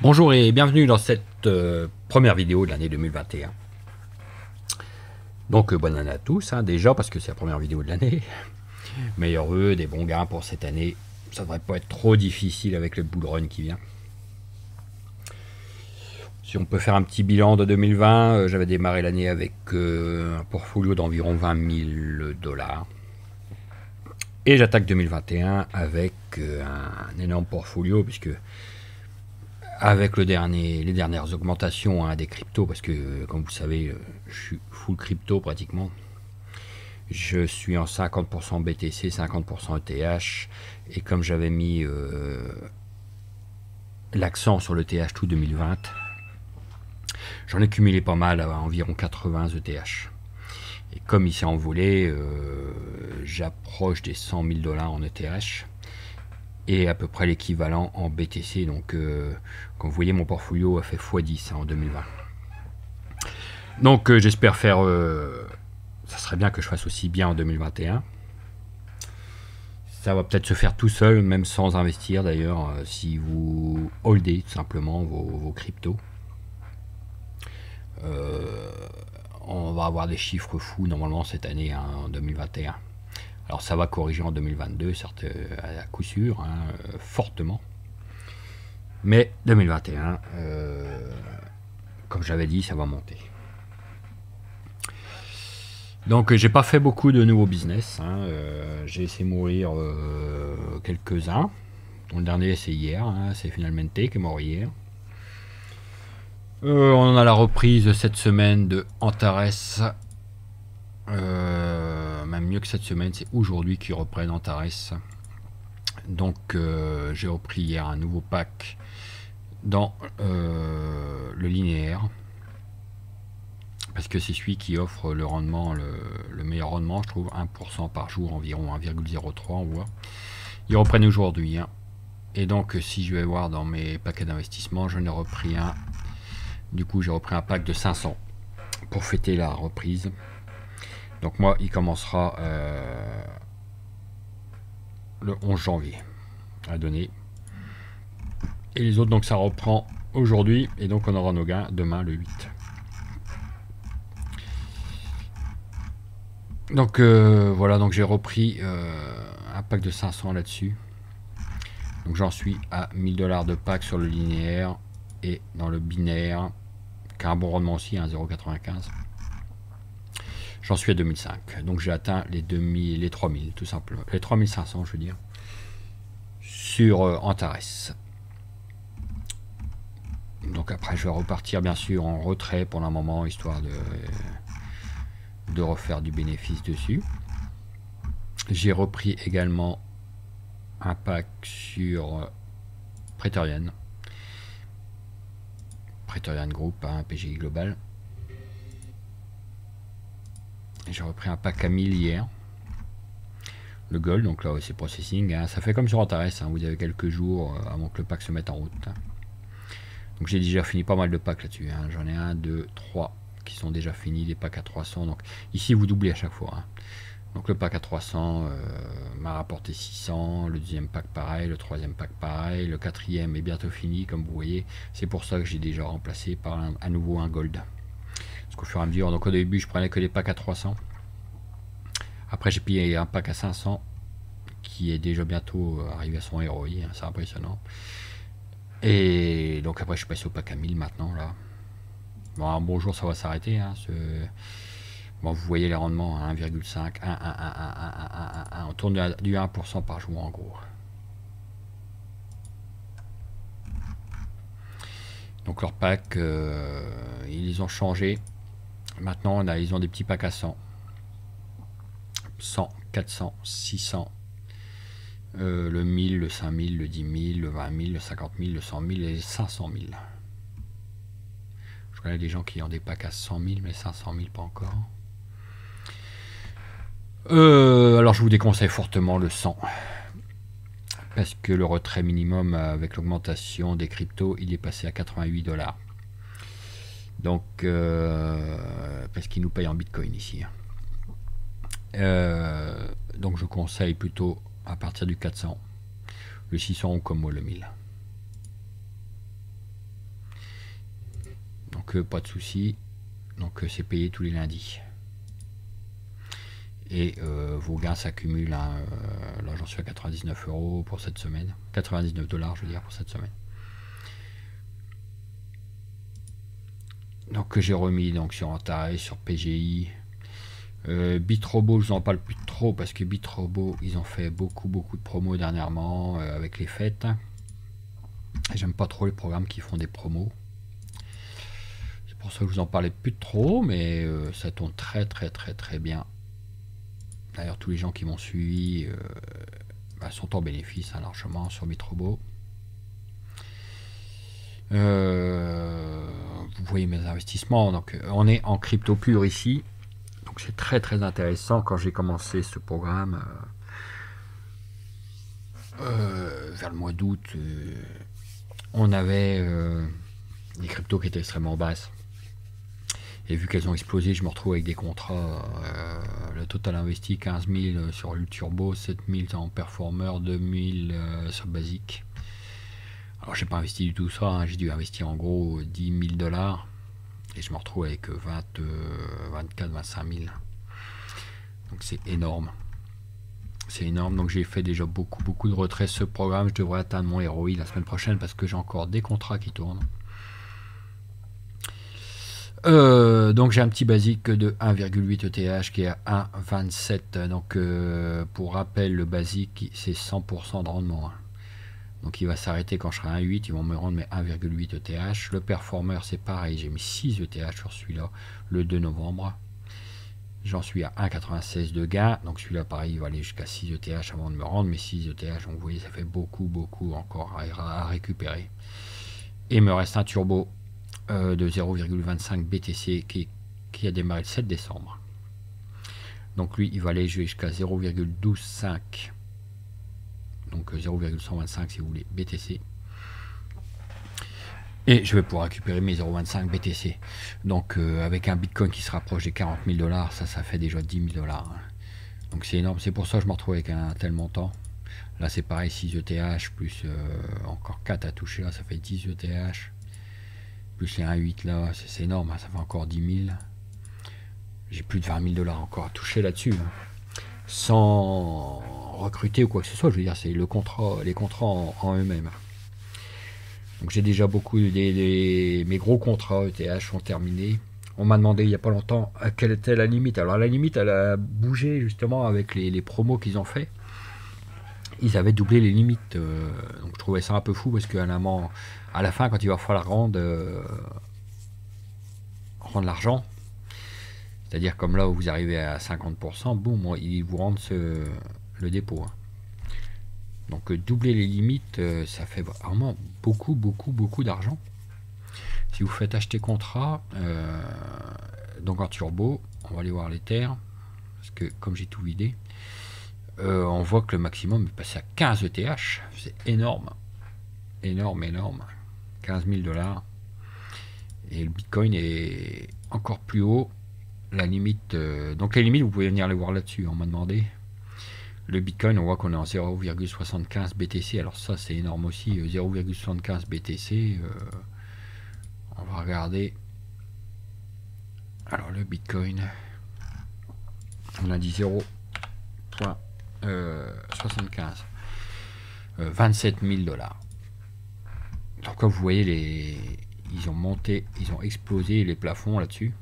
Bonjour et bienvenue dans cette première vidéo de l'année 2021. Donc bonne année à tous, déjà parce que c'est la première vidéo de l'année. Meilleurs vœux, des bons gains pour cette année. Ça devrait pas être trop difficile avec le bull run qui vient. Si on peut faire un petit bilan de 2020, j'avais démarré l'année avec un portfolio d'environ 20 000 $. Et j'attaque 2021 avec un énorme portfolio, puisque avec les dernières augmentations des cryptos, parce que comme vous savez, je suis full crypto pratiquement. Je suis en 50% BTC, 50% ETH, et comme j'avais mis l'accent sur l'ETH tout 2020, j'en ai cumulé pas mal, à environ 80 ETH. Et comme il s'est envolé, j'approche des 100 000 $ en ETH et à peu près l'équivalent en BTC. Donc, comme vous voyez, mon portfolio a fait x10 en 2020. Donc, j'espère faire. Ça serait bien que je fasse aussi bien en 2021. Ça va peut-être se faire tout seul, même sans investir d'ailleurs, si vous holdez tout simplement vos cryptos. On va avoir des chiffres fous normalement cette année, en 2021. Alors ça va corriger en 2022, certes, à coup sûr, fortement. Mais 2021, comme j'avais dit, ça va monter. Donc j'ai pas fait beaucoup de nouveaux business. J'ai essayé de mourir quelques-uns. Le dernier c'est hier, c'est Finalmente qui est mort hier. On a la reprise cette semaine de Antares. Même mieux que cette semaine, c'est aujourd'hui qu'ils reprennent Antares. Donc j'ai repris hier un nouveau pack dans le linéaire, parce que c'est celui qui offre le rendement, le meilleur rendement, je trouve, 1% par jour, environ 1,03 on voit. Ils reprennent aujourd'hui, et donc si je vais voir dans mes paquets d'investissement, j'en ai repris un. Du coup j'ai repris un pack de 500 pour fêter la reprise. Donc moi il commencera le 11 janvier à donner, et les autres donc ça reprend aujourd'hui, et donc on aura nos gains demain le 8. Donc voilà, donc j'ai repris un pack de 500 là-dessus. Donc j'en suis à 1000 $ de pack sur le linéaire, et dans le binaire qui a un bon rendement aussi, 0,95, j'en suis à 2005. Donc j'ai atteint les 2000, les 3000 tout simplement, les 3500 je veux dire, sur Antares. Donc après je vais repartir bien sûr en retrait pour un moment, histoire de refaire du bénéfice dessus. J'ai repris également un pack sur Praetorian Group, PGI Global. J'ai repris un pack à 1000 hier, le gold, donc là c'est processing, ça fait comme sur Antares, vous avez quelques jours avant que le pack se mette en route. Donc j'ai déjà fini pas mal de packs là-dessus, j'en ai 1, 2, 3 qui sont déjà finis, des packs à 300, donc ici vous doublez à chaque fois. Donc le pack à 300 m'a rapporté 600, le deuxième pack pareil, le troisième pack pareil, le quatrième est bientôt fini comme vous voyez. C'est pour ça que j'ai déjà remplacé par à nouveau un gold. Parce qu'au fur et à mesure, donc au début je prenais que des packs à 300. Après j'ai payé un pack à 500 qui est déjà bientôt arrivé à son ROI, c'est impressionnant. Et donc après je suis passé au pack à 1000 maintenant là. Bon, un bon jour ça va s'arrêter. Bon, vous voyez les rendements, 1,5, 1, on tourne du 1% par jour en gros. Donc leur pack, ils ont changé. Maintenant, ils ont des petits packs à 100. 100, 400, 600. Le 1000, le 5000, le 10 000, le 20 000, le 50 000, le 100 000 et les 500 000. Je connais des gens qui ont des packs à 100 000, mais 500 000 pas encore. Alors je vous déconseille fortement le 100, parce que le retrait minimum avec l'augmentation des cryptos, il est passé à 88 $. Donc parce qu'ils nous payent en bitcoin ici. Donc je conseille plutôt à partir du 400, le 600 ou comme moi le 1000. Donc pas de souci. Donc c'est payé tous les lundis. Et vos gains s'accumulent. Hein, là j'en suis à 99 € pour cette semaine. 99 $ je veux dire pour cette semaine. Donc j'ai remis donc sur Antares, sur PGI. BitRobo, je vous en parle plus trop parce que BitRobo, ils ont fait beaucoup de promos dernièrement avec les fêtes. J'aime pas trop les programmes qui font des promos. C'est pour ça que je vous en parlais plus trop, mais ça tourne très bien. D'ailleurs, tous les gens qui m'ont suivi sont en bénéfice hein, largement sur BitRobo. Vous voyez mes investissements. Donc, on est en crypto pur ici. Donc, c'est très intéressant. Quand j'ai commencé ce programme vers le mois d'août, on avait des cryptos qui étaient extrêmement basses. Et vu qu'elles ont explosé, je me retrouve avec des contrats. Le total investi 15 000 sur le turbo, 7 000 en performer, 2 000 sur basique. Alors j'ai pas investi du tout ça, hein. J'ai dû investir en gros 10 000 $. Et je me retrouve avec 24 25 000. Donc c'est énorme. C'est énorme. Donc j'ai fait déjà beaucoup de retraits. Ce programme, je devrais atteindre mon ROI la semaine prochaine parce que j'ai encore des contrats qui tournent. Donc j'ai un petit basique de 1,8 ETH qui est à 1,27. Donc pour rappel, le basique c'est 100% de rendement. Hein. Donc il va s'arrêter quand je serai à 1,8. Ils vont me rendre mes 1,8 ETH. Le performer c'est pareil. J'ai mis 6 ETH sur celui-là le 2 novembre. J'en suis à 1,96 de gain. Donc celui-là pareil, il va aller jusqu'à 6 ETH avant de me rendre mes 6 ETH. Donc vous voyez, ça fait beaucoup encore à récupérer. Et il me reste un turbo de 0,25 BTC qui a démarré le 7 décembre. Donc lui, il va aller jusqu'à 0,125. Donc 0,125 si vous voulez BTC. Et je vais pouvoir récupérer mes 0,25 BTC. Donc avec un Bitcoin qui se rapproche des 40 000 $, ça fait déjà 10 000 $. Hein. Donc c'est énorme. C'est pour ça que je me retrouve avec un tel montant. Là c'est pareil, 6 ETH plus encore 4 à toucher. Là ça fait 10 ETH. Plus les 1,8 là, c'est énorme. Hein. Ça fait encore 10 000. J'ai plus de 20 000 $ encore à toucher là-dessus. Hein. Sans recruter ou quoi que ce soit. Je veux dire, c'est le contrat, les contrats en eux-mêmes. Donc j'ai déjà mes gros contrats ETH sont terminés. On m'a demandé il n'y a pas longtemps à quelle était la limite. Alors la limite elle a bougé justement avec les promos qu'ils ont fait. Ils avaient doublé les limites. Donc je trouvais ça un peu fou parce qu'à la fin quand il va falloir rendre l'argent, c'est-à-dire comme là où vous arrivez à 50%, boum, ils vous rendent le dépôt. Hein. Donc doubler les limites, ça fait vraiment beaucoup d'argent. Si vous faites acheter contrat, donc en turbo, on va aller voir les terres, parce que comme j'ai tout vidé, on voit que le maximum est passé à 15 ETH, c'est énorme. 15 000 $. Et le Bitcoin est encore plus haut. La limite, donc les limites, vous pouvez venir les voir là-dessus, on m'a demandé. Le Bitcoin, on voit qu'on est en 0,75 BTC. Alors ça, c'est énorme aussi. 0,75 BTC. On va regarder. Alors le Bitcoin, on a dit 0,75. 27 000 $. Donc comme vous voyez, ils ont monté, ils ont explosé les plafonds là-dessus.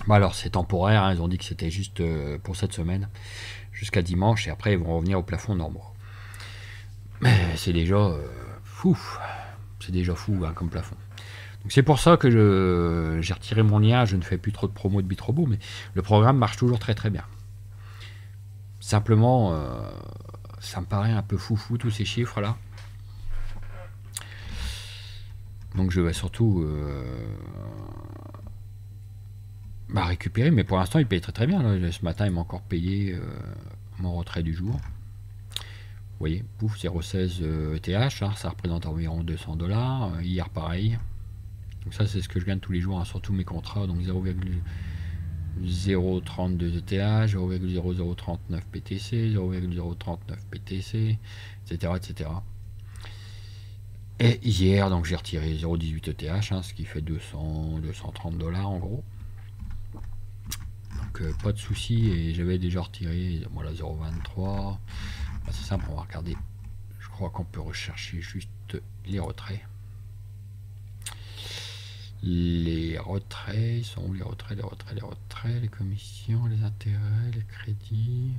Bah alors c'est temporaire, hein, ils ont dit que c'était juste pour cette semaine. Jusqu'à dimanche et après ils vont revenir au plafond normaux. Mais c'est déjà fou. C'est déjà fou hein, comme plafond. Donc c'est pour ça que j'ai retiré mon lien. Je ne fais plus trop de promo de BitRobo, mais le programme marche toujours très bien. Simplement, ça me paraît un peu foufou tous ces chiffres là. Donc je vais surtout récupérer, mais pour l'instant il paye très bien. Là. Ce matin il m'a encore payé mon retrait du jour. Vous voyez, pouf, 0,16 ETH, hein, ça représente environ 200 $. Hier pareil. Donc ça c'est ce que je gagne tous les jours hein, sur tous mes contrats. Donc 0,032 ETH, 0,0039 BTC, 0,039 BTC, etc. Et hier, donc j'ai retiré 0,18 ETH, hein, ce qui fait 230 $ en gros. Donc pas de souci, et j'avais déjà retiré, voilà, 0,23. C'est simple, on va regarder. Je crois qu'on peut rechercher juste les retraits. Les retraits, ils sont où les retraits, les commissions, les intérêts, les crédits,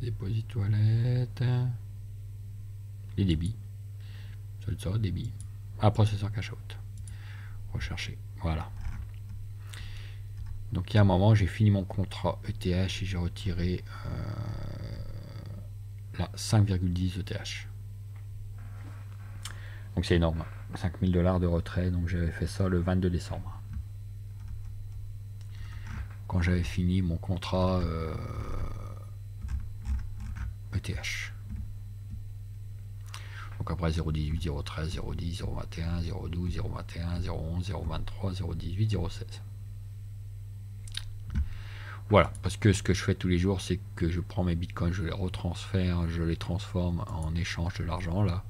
dépôts toilettes, les débits. Ça, débit. Ah, processeur cash out. Rechercher. Voilà. Donc il y a un moment, j'ai fini mon contrat ETH et j'ai retiré là 5,10 ETH. Donc c'est énorme. 5000 $ de retrait. Donc j'avais fait ça le 22 décembre. Quand j'avais fini mon contrat ETH. Donc après 0,18, 0,13, 0,10, 0,21, 0,12, 0,21, 0,11, 0,23, 0,18, 0,16. Voilà, parce que ce que je fais tous les jours, c'est que je prends mes bitcoins, je les retransfère, je les transforme en échange de l'argent là.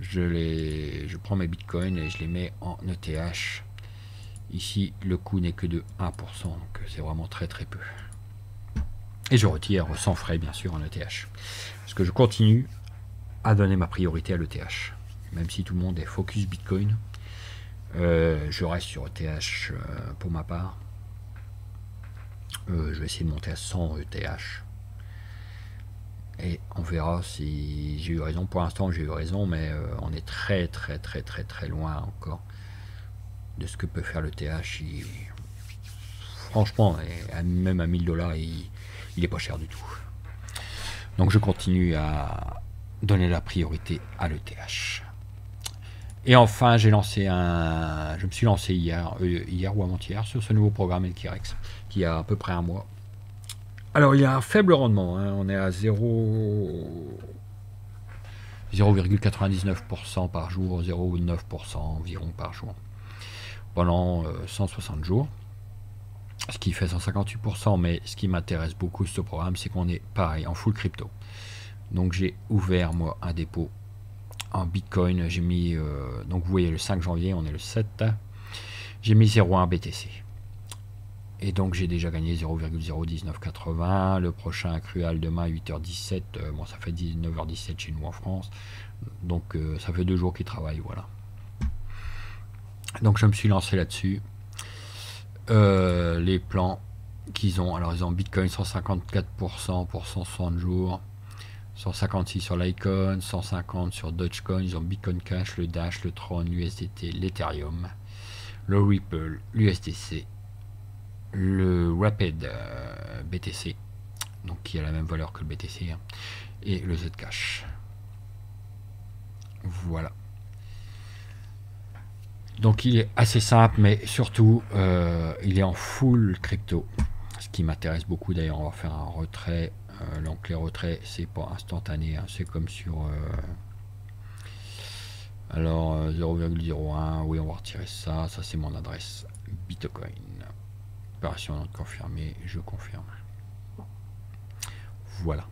Je prends mes bitcoins et je les mets en ETH. Ici, le coût n'est que de 1%, donc c'est vraiment très très peu. Et je retire sans frais, bien sûr, en ETH. Parce que je continue à donner ma priorité à l'ETH. Même si tout le monde est focus bitcoin, je reste sur ETH pour ma part. Je vais essayer de monter à 100 ETH. Et on verra si j'ai eu raison. Pour l'instant, j'ai eu raison, mais on est très très très très très loin encore de ce que peut faire l'ETH. Franchement, même à 1000 $, il est pas cher du tout. Donc je continue à donner la priorité à l'ETH. Et enfin, je me suis lancé hier ou avant-hier sur ce nouveau programme Elkirex, qui a à peu près un mois. Alors, il y a un faible rendement, hein, on est à 0,99% par jour, 0,9% environ par jour, pendant 160 jours, ce qui fait 158%, mais ce qui m'intéresse beaucoup ce programme, c'est qu'on est pareil, en full crypto. Donc j'ai ouvert moi un dépôt en Bitcoin, j'ai mis, donc vous voyez le 5 janvier, on est le 7, j'ai mis 0,1 BTC. Et donc j'ai déjà gagné 0,01980. Le prochain accrual demain 8h17. Bon, ça fait 19h17 chez nous en France. Donc ça fait 2 jours qu'ils travaillent, voilà. Donc je me suis lancé là-dessus. Les plans qu'ils ont. Alors ils ont Bitcoin 154% pour 160 jours. 156 sur l'Icon, 150 sur Dogecoin. Ils ont Bitcoin Cash, le Dash, le Tron, l'USDT, l'Ethereum, le Ripple, l'USDC, le Rapid BTC, donc qui a la même valeur que le BTC, hein, et le Zcash. Voilà. Donc il est assez simple, mais surtout il est en full crypto, ce qui m'intéresse beaucoup. D'ailleurs, on va faire un retrait. Donc les retraits, c'est pas instantané, hein, c'est comme sur alors 0,01. Oui, on va retirer ça. Ça, c'est mon adresse Bitcoin. Opération non confirmée, je confirme. Voilà.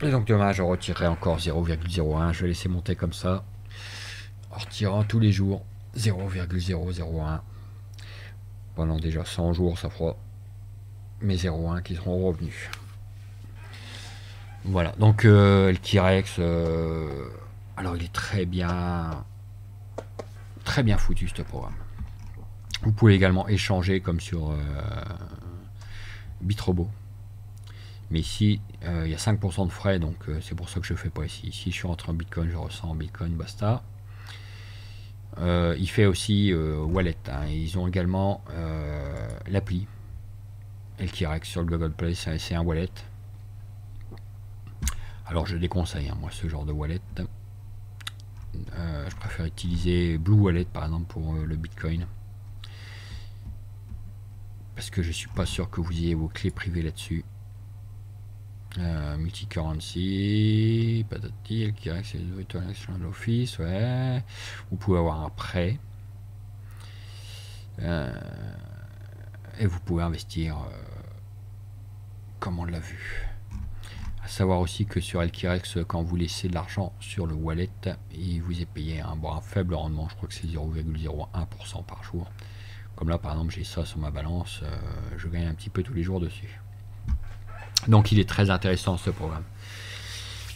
Et donc demain, je retirerai encore 0,01. Je vais laisser monter comme ça, en retirant tous les jours 0,001. Pendant déjà 100 jours, ça fera mes 0,1 qui seront revenus. Voilà. Donc Elkirex, alors il est très bien foutu ce programme. Vous pouvez également échanger comme sur Bitrobo. Mais ici, il y a 5% de frais, donc c'est pour ça que je ne fais pas ici. Ici, je suis rentré en Bitcoin, je ressens en Bitcoin, basta. Il fait aussi Wallet. Hein. Ils ont également l'appli Elkirex sur le Google Play, c'est un wallet. Alors, je déconseille, hein, moi, ce genre de wallet. Je préfère utiliser Blue Wallet, par exemple, pour le Bitcoin. Parce que je suis pas sûr que vous ayez vos clés privées là-dessus. Multicurrency, patati, Elkirex, Virtual Exchange Office, ouais. Vous pouvez avoir un prêt. Et vous pouvez investir, comme on l'a vu, à savoir aussi que sur Elkirex, quand vous laissez de l'argent sur le wallet, il vous est payé un faible rendement, je crois que c'est 0,01% par jour. Comme là par exemple j'ai ça sur ma balance, je gagne un petit peu tous les jours dessus. Donc il est très intéressant ce programme.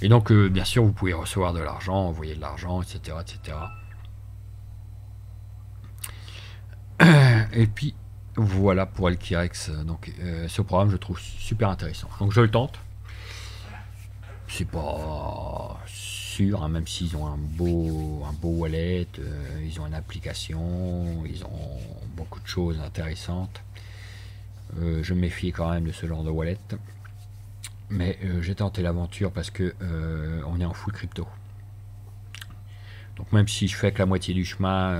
Et donc bien sûr vous pouvez recevoir de l'argent, envoyer de l'argent, etc. etc. Et puis voilà pour Elkirex. Donc ce programme je trouve super intéressant. Donc je le tente. C'est pas sûr, hein, même s'ils ont un beau wallet, ils ont une application, ils ont beaucoup de choses intéressantes. Je me méfie quand même de ce genre de wallet. Mais j'ai tenté l'aventure parce que on est en full crypto. Donc même si je fais que la moitié du chemin,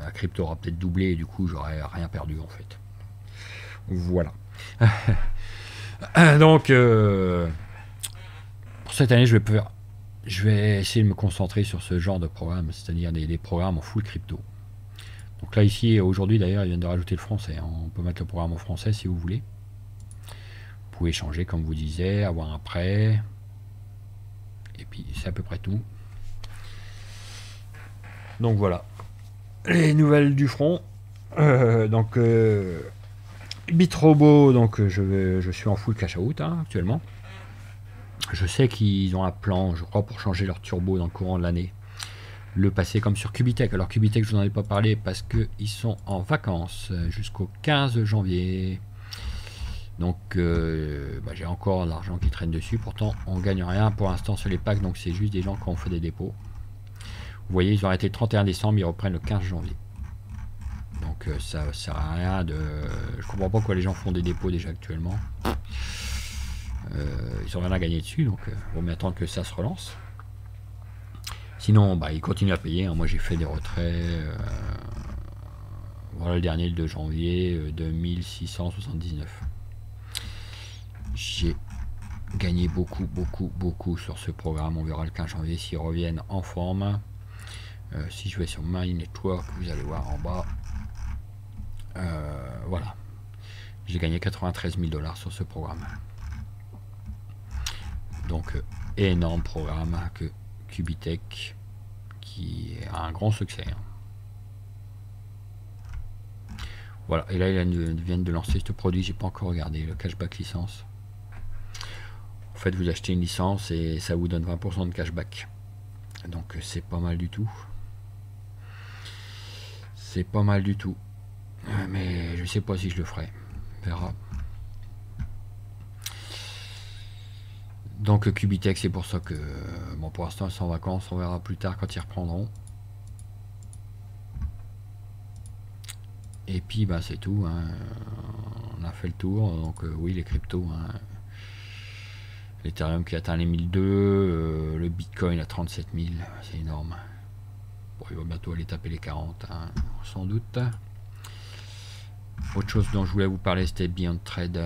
la crypto aura peut-être doublé et du coup j'aurais rien perdu en fait. Voilà. Donc pour cette année je vais essayer de me concentrer sur ce genre de programme, c'est-à-dire des programmes en full crypto. Donc là ici aujourd'hui d'ailleurs ils viennent de rajouter le français, hein. On peut mettre le programme en français si vous voulez. Vous pouvez changer comme vous disiez, avoir un prêt. Et puis c'est à peu près tout. Donc voilà. Les nouvelles du front. Donc BitRobot, donc je suis en full cash out hein, actuellement. Je sais qu'ils ont un plan, je crois, pour changer leur turbo dans le courant de l'année. Le passer comme sur Cubitech. Alors Cubitech, je vous en ai pas parlé parce qu'ils sont en vacances jusqu'au 15 janvier. Donc j'ai encore de l'argent qui traîne dessus. Pourtant, on gagne rien pour l'instant sur les packs. Donc c'est juste des gens qui ont fait des dépôts. Vous voyez, ils ont arrêté le 31 décembre, ils reprennent le 15 janvier. Donc ça sert à rien de... Je comprends pas pourquoi les gens font des dépôts déjà actuellement. Ils ont rien à gagner dessus, donc vaut mieux attendre que ça se relance. Sinon, ils continuent à payer. Hein. Moi, j'ai fait des retraits. Voilà le dernier, le 2 janvier, 2679. J'ai gagné beaucoup sur ce programme. On verra le 15 janvier s'ils reviennent en forme. Si je vais sur My Network, vous allez voir en bas. Voilà. J'ai gagné 93 000 $ sur ce programme. Donc, énorme programme que Cubitech qui a un grand succès. Hein. Voilà, et là ils viennent de lancer ce produit, j'ai pas encore regardé, le cashback licence. En fait, vous achetez une licence et ça vous donne 20% de cashback. Donc c'est pas mal du tout. C'est pas mal du tout. Mais je sais pas si je le ferai. On verra. Donc Cubitech, c'est pour ça que bon, pour l'instant ils sont en vacances, on verra plus tard quand ils reprendront. Et puis c'est tout, hein. On a fait le tour. Donc oui, les cryptos, hein. L'Ethereum qui atteint les 1002, le Bitcoin à 37 000, c'est énorme. Bon, il va bientôt aller taper les 40, hein, sans doute. Autre chose dont je voulais vous parler, c'était Beyond Trade.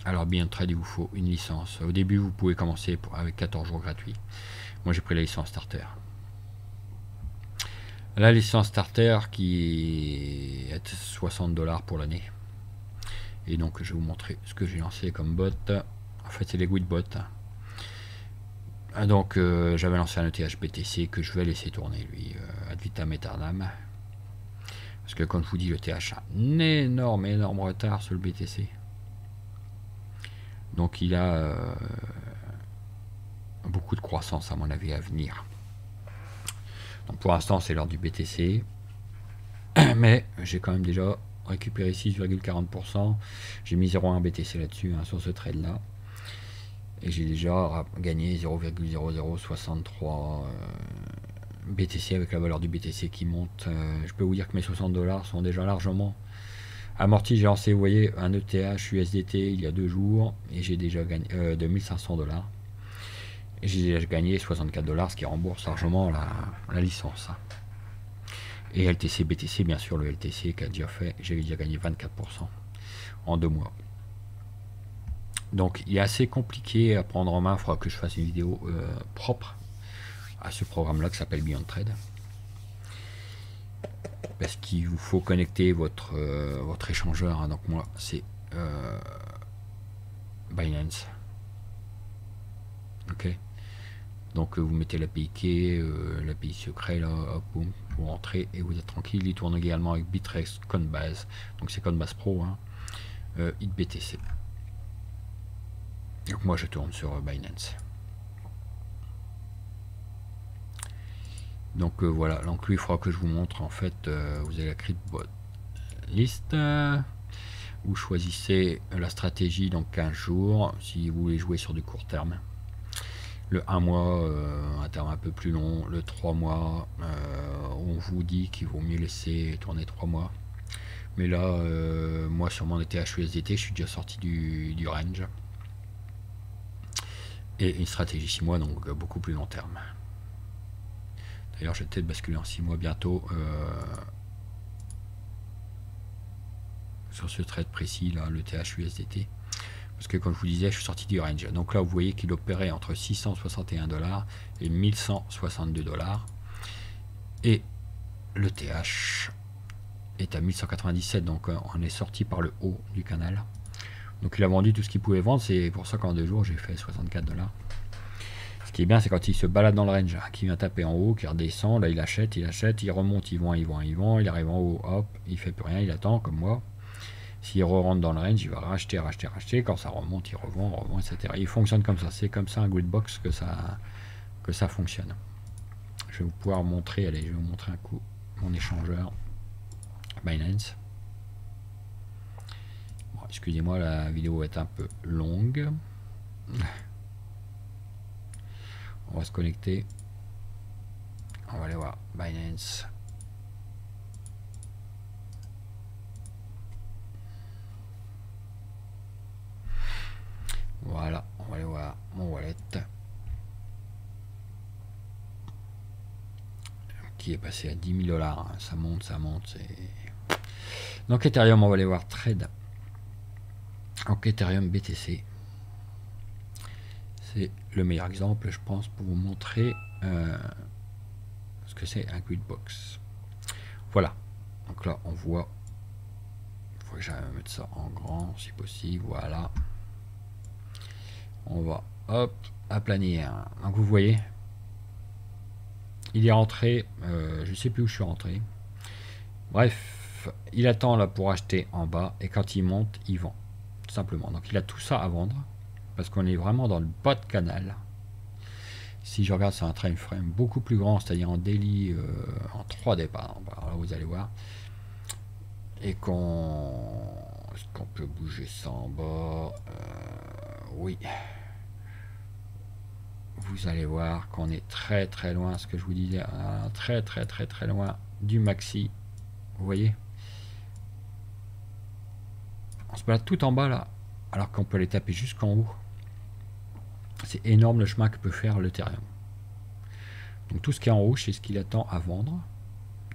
Alors Beyond Trade, il vous faut une licence. Au début, vous pouvez commencer avec 14 jours gratuits. Moi, j'ai pris la licence Starter. La licence Starter qui est 60 $ pour l'année. Et donc, je vais vous montrer ce que j'ai lancé comme bot. En fait, c'est les Guidebot. Donc, j'avais lancé un ETH BTC que je vais laisser tourner, lui, ad vitam aeternam. Parce que, comme je vous dis, l'ETH a un énorme retard sur le BTC. Donc, il a beaucoup de croissance, à mon avis, à venir. Donc, pour l'instant, c'est l'heure du BTC. Mais j'ai quand même déjà récupéré 6,40%. J'ai mis 0,1 BTC là-dessus, hein, sur ce trade là, et j'ai déjà gagné 0,0063 BTC avec la valeur du BTC qui monte. Je peux vous dire que mes 60 $ sont déjà largement amortis. J'ai lancé, vous voyez, un ETH USDT il y a 2 jours et j'ai déjà gagné 2500 $, et j'ai déjà gagné 64 $, ce qui rembourse largement la licence. Et LTC BTC, bien sûr, le LTC qui a déjà fait, j'ai déjà gagné 24% en 2 mois. Donc il est assez compliqué à prendre en main. Il faudra que je fasse une vidéo propre à ce programme là qui s'appelle Beyond Trade, parce qu'il vous faut connecter votre échangeur, hein. Donc moi c'est Binance. Ok. Donc vous mettez l'API key, l'API secret là, hop, boum, vous rentrez et vous êtes tranquille. Il tourne également avec Bittrex, Coinbase, donc c'est Coinbase Pro, hein, ITBTC. Donc moi je tourne sur Binance. Donc voilà, donc lui il faudra que je vous montre en fait, vous avez la CryptBot list, vous choisissez la stratégie donc 15 jours si vous voulez jouer sur du court terme. Le 1 mois, un terme un peu plus long. Le 3 mois, on vous dit qu'il vaut mieux laisser tourner 3 mois. Mais là, moi sur mon ETH/USDT, je suis déjà sorti du range. Et une stratégie 6 mois, donc beaucoup plus long terme. D'ailleurs, je vais peut-être basculer en 6 mois bientôt. Sur ce trade précis, là, le ETH/USDT. Parce que comme je vous disais, je suis sorti du range. Donc là, vous voyez qu'il opérait entre 661 $ et 1162 $. Et le TH est à 1197. Donc on est sorti par le haut du canal. Donc il a vendu tout ce qu'il pouvait vendre. C'est pour ça qu'en 2 jours, j'ai fait 64 $. Ce qui est bien, c'est quand il se balade dans le range, qui vient taper en haut, qui redescend. Là, il achète, il remonte, il vend. Il arrive en haut, hop, il fait plus rien, il attend comme moi. S'il rentre dans le range, il va racheter. Quand ça remonte, il revend, etc. Il fonctionne comme ça. C'est comme ça un Gridbox que ça fonctionne. Je vais vous pouvoir montrer, allez, je vais vous montrer un coup mon échangeur Binance. Bon, excusez-moi, la vidéo est un peu longue. On va se connecter. On va aller voir Binance. Voilà, on va aller voir mon wallet qui est passé à 10 000 $. Ça monte. Donc Ethereum, on va aller voir trade. Donc Ethereum BTC, c'est le meilleur exemple, je pense, pour vous montrer ce que c'est un Gridbox. Voilà. Donc là, on voit. Il faut que j'aille mettre ça en grand, si possible. Voilà. On va, hop, aplanir. Donc vous voyez, il est rentré, je sais plus où je suis rentré. Bref, il attend là pour acheter en bas et quand il monte, il vend. Tout simplement. Donc il a tout ça à vendre parce qu'on est vraiment dans le bas de canal. Si je regarde sur un time frame beaucoup plus grand, c'est-à-dire en daily, en 3D par exemple, alors là vous allez voir, et est-ce qu'on peut bouger ça en bas, oui. Vous allez voir qu'on est très loin, ce que je vous disais, très loin du maxi. Vous voyez, on se balade tout en bas là, alors qu'on peut les taper jusqu'en haut. C'est énorme le chemin que peut faire l'Ethereum. Donc tout ce qui est en haut, c'est ce qu'il attend à vendre.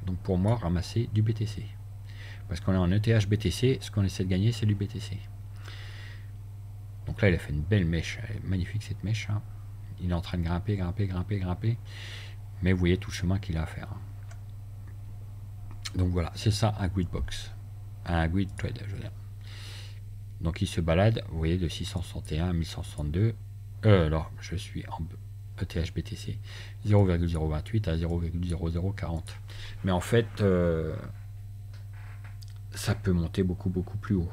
Donc pour moi, ramasser du BTC. Parce qu'on est en ETH BTC, ce qu'on essaie de gagner, c'est du BTC. Donc là, il a fait une belle mèche. Elle est magnifique cette mèche. Hein. Il est en train de grimper. Mais vous voyez tout le chemin qu'il a à faire. Donc voilà, c'est ça un Gridbox. Un grid trade, je veux dire. Donc il se balade, vous voyez, de 661 à 1162. Alors, je suis en ETH BTC 0,028 à 0,0040. Mais en fait, ça peut monter beaucoup plus haut.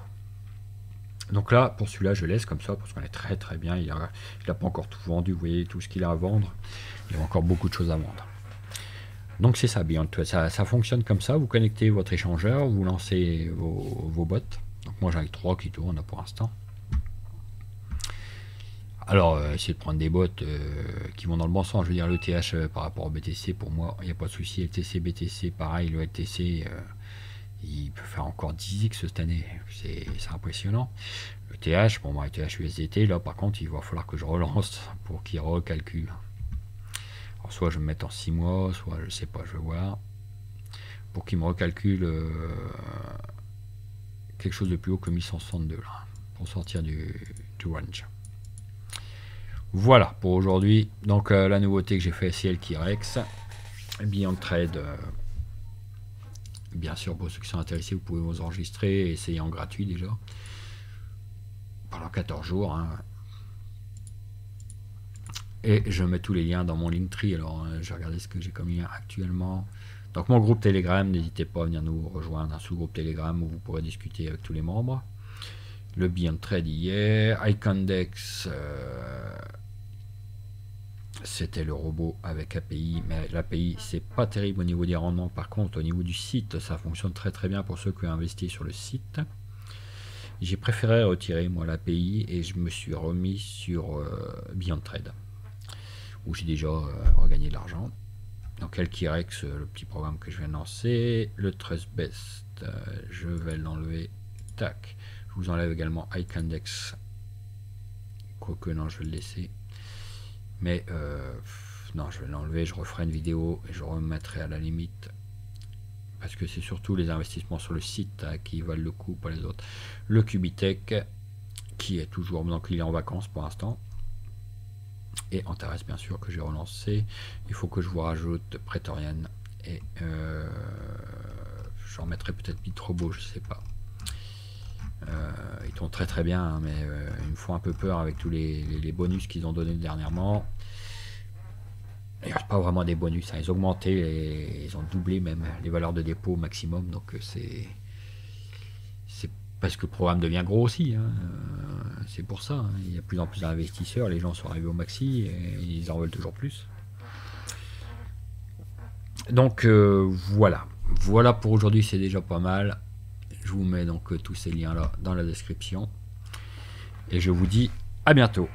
Donc là, pour celui-là, je laisse comme ça, parce qu'on est très bien. Il n'a pas encore tout vendu, vous voyez, tout ce qu'il a à vendre. Il y a encore beaucoup de choses à vendre. Donc c'est ça, Beyond Trade. Ça fonctionne comme ça. Vous connectez votre échangeur, vous lancez vos bots. Donc moi, j'en ai 3 qui tournent pour l'instant. Alors, essayez de prendre des bots qui vont dans le bon sens. Je veux dire, le TH par rapport au BTC, pour moi, il n'y a pas de souci. LTC, BTC, pareil, le LTC... il peut faire encore 10x cette année, c'est impressionnant. Le TH, bon, moi, TH USDT, là par contre, il va falloir que je relance pour qu'il recalcule. Alors, soit je me mette en 6 mois, soit je sais pas, je vais voir. Pour qu'il me recalcule quelque chose de plus haut que 1162, là, pour sortir du range. Voilà pour aujourd'hui. Donc, la nouveauté que j'ai fait, c'est LKRX, Beyond Trade. Bien sûr, pour ceux qui sont intéressés, vous pouvez vous enregistrer et essayer en gratuit déjà. pendant 14 jours. Hein. Et je mets tous les liens dans mon Linktree. Alors, je vais regarder ce que j'ai comme lien actuellement. Donc, mon groupe Telegram, n'hésitez pas à venir nous rejoindre, un sous-groupe Telegram où vous pourrez discuter avec tous les membres. Le Beyond Trade hier. Icondex, c'était le robot avec API, mais l'API c'est pas terrible au niveau des rendements. Par contre, au niveau du site, ça fonctionne très très bien pour ceux qui ont investi sur le site. J'ai préféré retirer moi l'API et je me suis remis sur Beyond Trade, où j'ai déjà regagné de l'argent. Donc Elkirex, le petit programme que je viens de lancer. Le Trust Best, je vais l'enlever. Tac. Je vous enlève également Icondex. Quoique non, je vais le laisser. Mais non, je vais l'enlever, je referai une vidéo et je remettrai à la limite. Parce que c'est surtout les investissements sur le site qui valent le coup, pas les autres. Le Cubitech, qui est toujours, donc il est en vacances pour l'instant. Et Antares, bien sûr, que j'ai relancé. Il faut que je vous rajoute Praetorian. Et j'en mettrai peut-être Bitrobo, je sais pas. Ils tournent très très bien, hein, mais ils me font un peu peur avec tous les bonus qu'ils ont donnés dernièrement. D'ailleurs, pas vraiment des bonus, hein. Ils ont augmenté, ils ont doublé même les valeurs de dépôt maximum, donc c'est parce que le programme devient gros aussi, hein. C'est pour ça, hein. Il y a de plus en plus d'investisseurs, les gens sont arrivés au maxi et ils en veulent toujours plus. Donc voilà pour aujourd'hui, c'est déjà pas mal. Je vous mets donc tous ces liens là dans la description et je vous dis à bientôt.